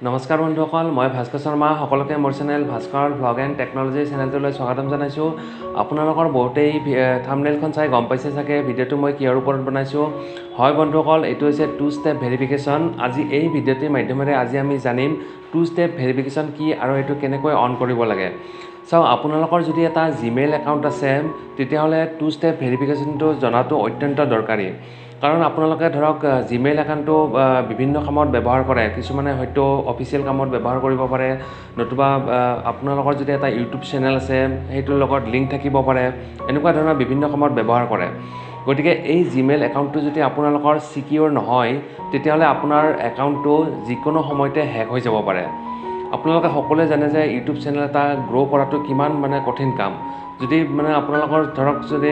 নমস্কাৰ বন্ধুসকল, মই ভাস্কৰ শৰ্মা। সকলোকে মোৰ channel Bhaskar vlog and technology চেনেলটোলৈ স্বাগতম জনাইছোঁ। আপোনালোকৰ বহুতেই থাম্বনেইলখন চাই গম পাইছে চাগে ভিডিঅ'টো মই কিহৰ ওপৰত বনাইছোঁ। হয় বন্ধুসকল, এইটো হৈছে 2 ষ্টেপ ভেৰিফিকেশ্যন। আজি এই ভিডিঅ'টিৰ মাধ্যমেৰে আমি জানিম 2 ষ্টেপ ভেৰিফিকেশ্যন কি আৰু এইটো কেনেকৈ অন কৰিব লাগে। চাওক, আপোনালোকৰ যদি এটা জিমেইল একাউণ্ট আছে তেতিয়াহ'লে 2 ষ্টেপ ভেৰিফিকেশ্যনটো জনাটো অত্যন্ত দৰকাৰী। কাৰণ আপোনালোকে ধৰক জিমেইল একাউণ্টটো বিভিন্ন কামত ব্যৱহাৰ কৰে। কিছুমানে হয়তো অফিচিয়েল কামত ব্যৱহাৰ কৰিব পাৰে, নতুবা আপোনালোকৰ যদি এটা ইউটিউব চেনেল আছে সেইটোৰ লগত লিংক থাকিব পাৰে, এনেকুৱা ধৰণৰ বিভিন্ন কামত ব্যৱহাৰ কৰে। গতিকে এই জিমেইল একাউণ্টটো যদি আপোনালোকৰ ছিকিউৰ নহয় তেতিয়াহ'লে আপোনাৰ একাউণ্টটো যিকোনো সময়তে হেক হৈ যাব পাৰে। আপোনালোকে সকলোৱে জানে যে ইউটিউব চেনেল এটা গ্ৰ' কৰাটো কিমান কঠিন কাম। যদি আপোনালোকৰ ধৰক যদি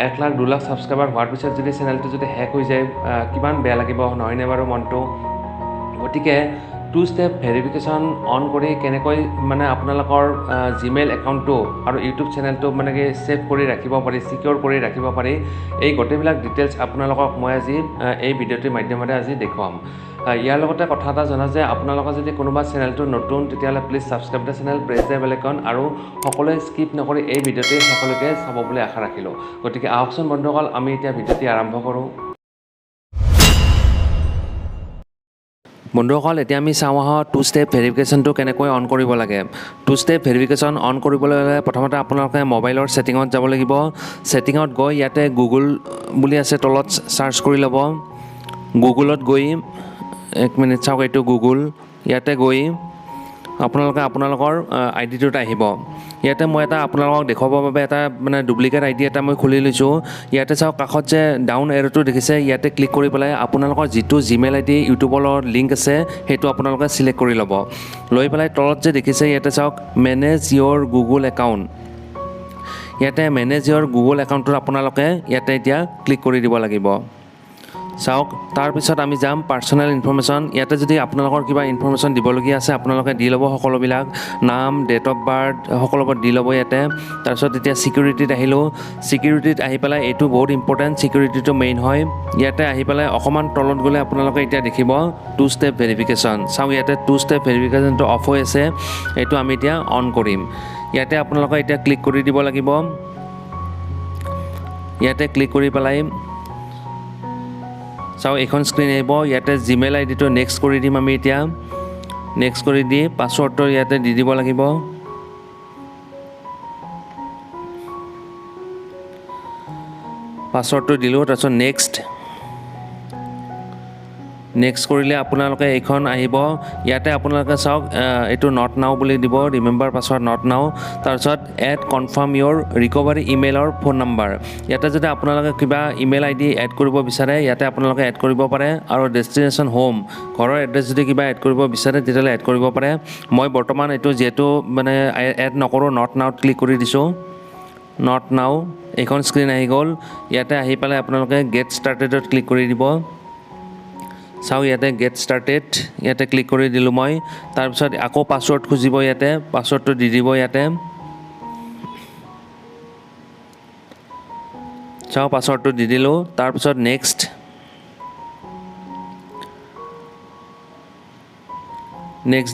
1 লাখ 2 লাখ ছাবস্ক্ৰাইবাৰ হোৱাৰ পিছত যদি চেনেলটো যদি হেক হৈ যায় কিমান বেয়া লাগিব, নহয়নে বাৰু মনটো? গতিকে 2 ষ্টেপ ভেৰিফিকেশ্যন অন কৰি কেনেকৈ আপোনালোকৰ জিমেইল একাউণ্টটো আৰু ইউটিউব চেনেলটো কি ছেভ কৰি ৰাখিব পাৰি, ছিকিউৰ কৰি ৰাখিব পাৰি, এই গোটেইবিলাক ডিটেইলছ আপোনালোকক মই আজি এই ভিডিঅ'টোৰ মাধ্যমেৰে আজি দেখুৱাম। ইয়াৰ লগতে কথা এটা জনা যে আপোনালোকৰ যদি কোনোবা চেনেলটো নতুন তেতিয়াহ'লে please subscribe the channel, press the bell icon আৰু সকলোৱে স্কিপ নকৰি এই ভিডিঅ'টি শেষলৈকে চাব বুলি আশা ৰাখিলোঁ। গতিকে আহকচোন বন্ধুসকল, আমি এতিয়া ভিডিঅ'টি আৰম্ভ কৰোঁ। বন্ধুসকল, এতিয়া আমি চাওঁ আহক 2 ষ্টেপ ভেৰিফিকেশ্যনটো কেনেকৈ অন কৰিব লাগে। 2 ষ্টেপ ভেৰিফিকেশ্যন অন কৰিবলৈ হ'লে প্ৰথমতে আপোনালোকে মোবাইলৰ ছেটিঙত যাব লাগিব। ছেটিঙত গৈ ইয়াতে গুগল বুলি আছে তলত চাৰ্চ কৰি ল'ব। গুগলত গৈ 1 মিনিট চাওক, এইটো গুগল। ইয়াতে গৈ আপোনালোকে আপোনালোকৰ আইডিটোত আহিব। ইয়াতে মই এটা আপোনালোকক দেখুৱাবৰ বাবে এটা ডুপ্লিকেট আইডি এটা মই খুলি লৈছোঁ। ইয়াতে চাওক কাষত যে ডাউন এৰ'টো দেখিছে, ইয়াতে ক্লিক কৰি পেলাই আপোনালোকৰ যিটো জিমেইল আইডি ইউটিউবৰ লগত লিংক আছে সেইটো আপোনালোকে ছিলেক্ট কৰি ল'ব। লৈ পেলাই তলত যে দেখিছে ইয়াতে চাওক মেনেজ ইয়'ৰ গুগল একাউণ্ট। ইয়াতে মেনেজ ইয়'ৰ গুগল একাউণ্টটোত আপোনালোকে ইয়াতে এতিয়া ক্লিক কৰি দিব লাগিব। চাওক, তাৰপিছত আমি যাম পাৰ্চনেল ইনফৰমেশ্যন। ইয়াতে যদি আপোনালোকৰ কিবা ইনফৰমেশ্যন দিবলগীয়া আছে আপোনালোকে দি ল'ব, সকলোবিলাক নাম, ডেট অফ বাৰ্থ সকলোবোৰ দি ল'ব ইয়াতে। তাৰপিছত এতিয়া ছিকিউৰিটিত আহিলোঁ। ছিকিউৰিটিত আহি পেলাই এইটো বহুত ইম্পৰ্টেণ্ট, ছিকিউৰিটিটো মেইন হয়। ইয়াতে আহি পেলাই অকণমান তলত গ'লে আপোনালোকে এতিয়া দেখিব 2 ষ্টেপ ভেৰিফিকেশ্যন। চাওক, ইয়াতে 2 ষ্টেপ ভেৰিফিকেশ্যনটো অফ হৈ আছে, এইটো আমি এতিয়া অন কৰিম। ইয়াতে আপোনালোকে এতিয়া ক্লিক কৰি দিব লাগিব। ইয়াতে ক্লিক কৰি পেলাই চাওক এইখন স্ক্ৰীন আহিব। ইয়াতে জিমেইল আইডিটো নেক্সট কৰি দিম আমি এতিয়া। নেক্সট কৰি দি পাছৱৰ্ডটো ইয়াতে দি দিব লাগিব। পাছৱৰ্ডটো দিলোঁ, তাৰপিছত নেক্সট কৰিলে আপোনালোকে এইখন আহিব। ইয়াতে আপোনালোকে চাওক এইটো নট নাও বুলি দিব, ৰিমেম্বাৰ পাছৱৰ্ড নট নাও। তাৰপিছত এড কনফাৰ্ম ইয়'ৰ ৰিকভাৰী ইমেইলৰ ফোন নাম্বাৰ। ইয়াতে যদি আপোনালোকে কিবা ইমেইল আইডি এড কৰিব বিচাৰে ইয়াতে আপোনালোকে এড কৰিব পাৰে, আৰু ডেষ্টিনেশ্যন হোম ঘৰৰ এড্ৰেছ যদি কিবা এড কৰিব বিচাৰে তেতিয়াহ'লে এড কৰিব পাৰে। মই বৰ্তমান এইটো যিহেতু এড নকৰোঁ, নট নাওত ক্লিক কৰি দিছোঁ। নট নাও এইখন স্ক্ৰীন আহি গ'ল। ইয়াতে আহি পেলাই আপোনালোকে গেট ষ্টাৰ্টেডত ক্লিক কৰি দিব। চাওক ইয়াতে গেট ষ্টাৰ্টেড, ইয়াতে ক্লিক কৰি দিলোঁ মই। তাৰপিছত আকৌ পাছৱৰ্ড খুজিব, ইয়াতে পাছৱৰ্ডটো দি দিব। ইয়াতে চাওক পাছৱৰ্ডটো দি দিলোঁ। তাৰপিছত নেক্সট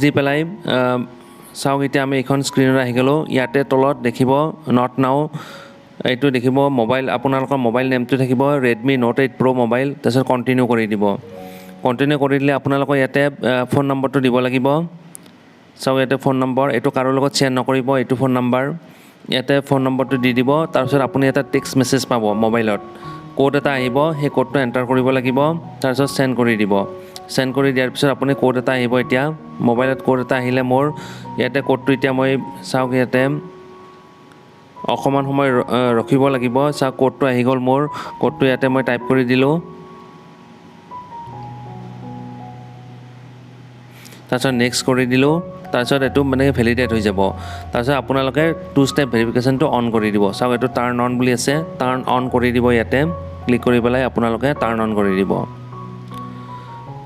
দি পেলাই চাওক এতিয়া আমি এইখন স্ক্ৰীনত আহি গ'লোঁ। ইয়াতে তলত দেখিব নট নাও, এইটো দেখিব মোবাইল, আপোনালোকৰ মোবাইল নেমটো থাকিব ৰেডমি নোট 8 প্ৰ' মোবাইল। তাৰপিছত কণ্টিনিউ কৰি দিব। কণ্টিনিউ কৰি দিলে আপোনালোকৰ ইয়াতে ফোন নম্বৰটো দিব লাগিব। চাওক ইয়াতে ফোন নম্বৰ, এইটো কাৰো লগত শ্বেয়াৰ নকৰিব, এইটো ফোন নম্বৰ। ইয়াতে ফোন নম্বৰটো দি দিব। তাৰপিছত আপুনি এটা টেক্সট মেছেজ পাব মোবাইলত, কোড এটা আহিব, সেই কোডটো এণ্টাৰ কৰিব লাগিব। তাৰপিছত চেণ্ড কৰি দিব। চেণ্ড কৰি দিয়াৰ পিছত আপুনি কোড এটা আহিব। এতিয়া মোবাইলত কোড এটা আহিলে মোৰ ইয়াতে কোডটো এতিয়া মই চাওক ইয়াতে অকণমান সময় ৰখিব লাগিব। চাওক কোডটো আহি গ'ল মোৰ, কোডটো ইয়াতে মই টাইপ কৰি দিলোঁ। তাৰপিছত নেক্সট কৰি দিলোঁ। তাৰপিছত এইটো ভেলিডেট হৈ যাব। তাৰপিছত আপোনালোকে 2 ষ্টেপ ভেৰিফিকেশ্যনটো অন কৰি দিব। চাওক এইটো টাৰ্ণ অন বুলি আছে, টাৰ্ণ অন কৰি দিব। ইয়াতে ক্লিক কৰি পেলাই আপোনালোকে টাৰ্ণ অন কৰি দিব।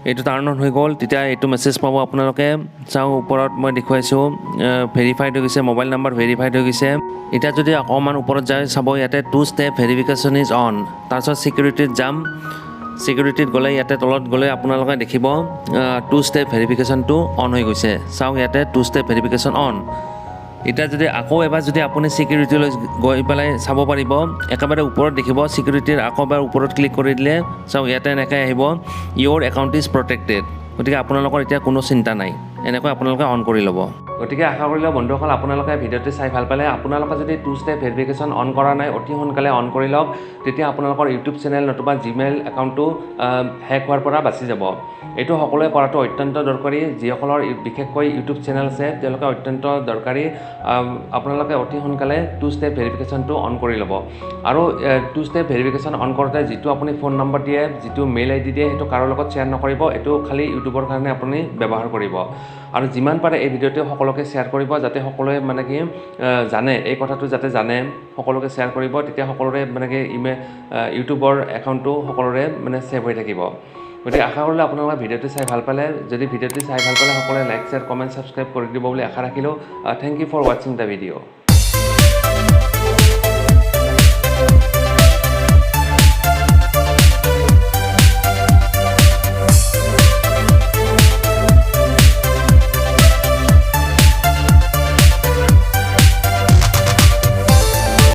এইটো টাৰ্ণ অন হৈ গ'ল। তেতিয়া এইটো মেছেজ পাব আপোনালোকে। চাওক ওপৰত মই দেখুৱাইছোঁ ভেৰিফাইড হৈ গৈছে, মোবাইল নাম্বাৰ ভেৰিফাইড হৈ গৈছে। এতিয়া যদি অকণমান ওপৰত যায় চাব ইয়াতে 2 ষ্টেপ ভেৰিফিকেশ্যন ইজ অন। তাৰপিছত ছিকিউৰিটিত যাম। ছিকিউৰিটিত গ'লে ইয়াতে তলত গ'লে আপোনালোকে দেখিব 2 ষ্টেপ ভেৰিফিকেশ্যনটো অন হৈ গৈছে। চাওক ইয়াতে 2 ষ্টেপ ভেৰিফিকেশ্যন অন। এতিয়া যদি আকৌ এবাৰ যদি আপুনি ছিকিউৰিটিলৈ গৈ পেলাই চাব পাৰিব, একেবাৰে ওপৰত দেখিব ছিকিউৰিটিৰ আকৌ এবাৰ ওপৰত ক্লিক কৰি দিলে চাওক ইয়াতে এনেকৈ আহিব ইয়'ৰ একাউণ্ট ইজ প্ৰটেক্টেড। গতিকে আপোনালোকৰ এতিয়া কোনো চিন্তা নাই, এনেকৈ আপোনালোকে অন কৰি ল'ব। গতিকে আশা কৰিলোঁ বন্ধুসকল আপোনালোকে ভিডিঅ'টো চাই ভাল পালে। আপোনালোকে যদি 2 ষ্টেপ ভেৰিফিকেশ্যন অন কৰা নাই অতি সোনকালে অন কৰি লওক, তেতিয়া আপোনালোকৰ ইউটিউব চেনেল নতুবা জিমেইল একাউণ্টটো হেক হোৱাৰ পৰা বাচি যাব। এইটো সকলোৱে কৰাটো অত্যন্ত দৰকাৰী। যিসকলৰ বিশেষকৈ ইউটিউব চেনেল আছে তেওঁলোকে অত্যন্ত দৰকাৰী। আপোনালোকে অতি সোনকালে 2 ষ্টেপ ভেৰিফিকেশ্যনটো অন কৰি ল'ব। আৰু 2 ষ্টেপ ভেৰিফিকেশ্যন অন কৰোঁতে যিটো আপুনি ফোন নম্বৰ দিয়ে, যিটো মেইল ID দিয়ে, সেইটো কাৰো লগত শ্বেয়াৰ নকৰিব। এইটো খালি ইউটিউবৰ কাৰণে আপুনি ব্যৱহাৰ কৰিব। আৰু যিমান পাৰে এই ভিডিঅ'টো সকলোকে শ্বেয়াৰ কৰিব, যাতে সকলোৱে মানে কি জানে, এই কথাটো যাতে জানে, সকলোকে শ্বেয়াৰ কৰিব। তেতিয়া সকলোৰে মানে কি ইউটিউবৰ একাউণ্টটো সকলোৰে মানে ছেভ হৈ থাকিব। গতিকে আশা কৰিলোঁ আপোনালোকে ভিডিঅ'টো চাই ভাল পালে। যদি ভিডিঅ'টো চাই ভাল পালে সকলোৱে লাইক, শ্বেয়াৰ, কমেণ্ট, ছাবস্ক্ৰাইব কৰি দিব বুলি আশা ৰাখিলোঁ। থেংক ইউ ফৰ ৱাচিং দ্য ভিডিঅ'।